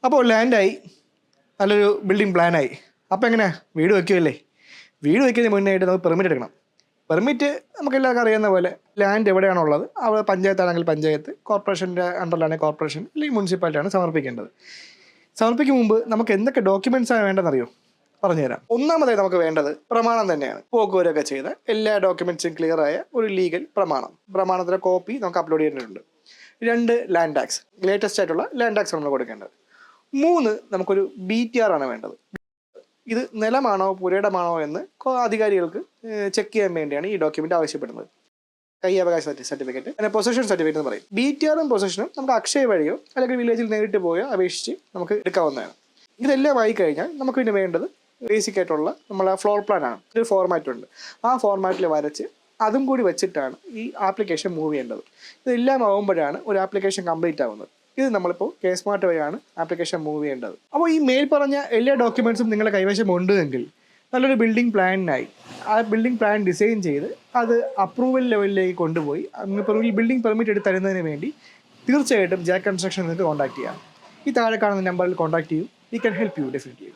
അപ്പോൾ ലാൻഡായി, നല്ലൊരു ബിൽഡിംഗ് പ്ലാനായി. അപ്പോൾ എങ്ങനെ വീട് വയ്ക്കുമല്ലേ? വീട് വയ്ക്കുന്നതിന് മുന്നേയായിട്ട് നമുക്ക് പെർമിറ്റ് എടുക്കണം. പെർമിറ്റ് നമുക്കെല്ലാവർക്കും അറിയാവുന്ന പോലെ ലാൻഡ് എവിടെയാണുള്ളത് അവിടെ പഞ്ചായത്താണെങ്കിൽ പഞ്ചായത്ത്, കോർപ്പറേഷൻ്റെ അണ്ടറിലാണെങ്കിൽ കോർപ്പറേഷൻ, അല്ലെങ്കിൽ മുനിസിപ്പാലിറ്റിയാണ് സമർപ്പിക്കേണ്ടത്. സമർപ്പിക്കും മുമ്പ് നമുക്ക് എന്തൊക്കെ ഡോക്യുമെൻറ്റ്സാണ് വേണ്ടതെന്നറിയോ? പറഞ്ഞുതരാം. ഒന്നാമതായി നമുക്ക് വേണ്ടത് പ്രമാണം തന്നെയാണ്. പോക്കുവരൊക്കെ ചെയ്ത എല്ലാ ഡോക്യുമെൻറ്റ്സും ക്ലിയറായ ഒരു ലീഗൽ പ്രമാണത്തിൻ്റെ കോപ്പി നമുക്ക് അപ്ലോഡ് ചെയ്യേണ്ടതുണ്ട്. 2 ലാൻഡ് ടാക്സ്, ലേറ്റസ്റ്റ് ആയിട്ടുള്ള ലാൻഡ് ടാക്സ് നമ്മൾ കൊടുക്കേണ്ടത്. 3 നമുക്കൊരു BTR ആണ് വേണ്ടത്. ഇത് നിലമാണോ പുരയിടമാണോ എന്ന് അധികാരികൾക്ക് ചെക്ക് ചെയ്യാൻ വേണ്ടിയാണ് ഈ ഡോക്യുമെൻ്റ് ആവശ്യപ്പെടുന്നത്. കയ്യാവകാശ സർട്ടിഫിക്കറ്റ്, പിന്നെ പൊസഷൻ സർട്ടിഫിക്കറ്റ് എന്ന് പറയും. BTRും പൊസഷനും നമുക്ക് അക്ഷയ വഴിയോ അല്ലെങ്കിൽ വില്ലേജിൽ നേരിട്ട് പോയോ അപേക്ഷിച്ച് നമുക്ക് എടുക്കാവുന്നതാണ്. ഇതെല്ലാം ആയി കഴിഞ്ഞാൽ നമുക്ക് പിന്നെ വേണ്ടത് ബേസിക് ആയിട്ടുള്ള നമ്മളെ ഫ്ലോർ പ്ലാനാണ്. ഒരു ഫോർമാറ്റ് ഉണ്ട്. ആ ഫോർമാറ്റിൽ വരച്ച് അതും കൂടി വെച്ചിട്ടാണ് ഈ ആപ്ലിക്കേഷൻ മൂവ് ചെയ്യേണ്ടത്. ഇതെല്ലാം ആകുമ്പോഴാണ് ഒരു ആപ്ലിക്കേഷൻ കംപ്ലീറ്റ് ആവുന്നത്. ഇത് നമ്മളിപ്പോൾ കേസ്മാർട്ട് വഴിയാണ് ആപ്ലിക്കേഷൻ മൂവ് ചെയ്യേണ്ടത്. അപ്പോൾ ഈ മേൽ പറഞ്ഞ എല്ലാ ഡോക്യുമെൻറ്റ്സും നിങ്ങളുടെ കൈവശം ഉണ്ടെങ്കിൽ നല്ലൊരു ബിൽഡിംഗ് പ്ലാനിനായി ആ ബിൽഡിംഗ് പ്ലാൻ ഡിസൈൻ ചെയ്ത് അത് അപ്രൂവൽ ലെവലിലേക്ക് കൊണ്ടുപോയി ബിൽഡിംഗ് പെർമിറ്റ് എടുത്ത് തരുന്നതിന് വേണ്ടി തീർച്ചയായിട്ടും ജാക്ക് കൺസ്ട്രക്ഷൻ നിങ്ങൾക്ക് കോൺടാക്ട് ചെയ്യാം. ഈ താഴെ കാണുന്ന നമ്പറിൽ കോൺടാക്ട് ചെയ്യൂ. We can help you definitely.